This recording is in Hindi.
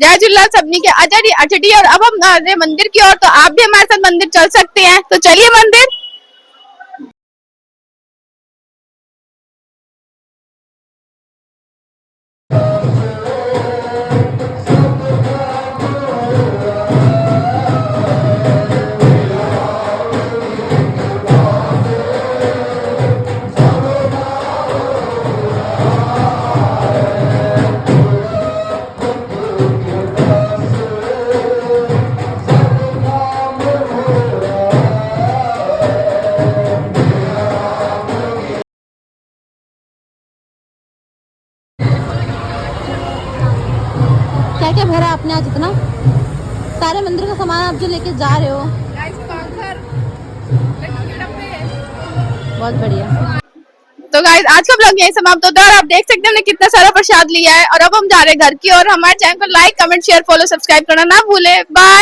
जय झूलेलाल सबनी के अजय अचडी। और अब हम आ रहे हैं मंदिर की ओर, तो आप भी हमारे साथ मंदिर चल सकते हैं। तो चलिए मंदिर। क्या क्या भरा आपने आज इतना सारे मंदिर का सामान आप जो लेके जा रहे हो? बहुत बढ़िया। तो गाइस आज का ब्लॉग यही समाप्त होता है और आप देख सकते हैं हमने कितना सारा प्रसाद लिया है। और अब हम जा रहे हैं घर की ओर। हमारे चैनल को like comment share follow subscribe करना ना भूले। बाय।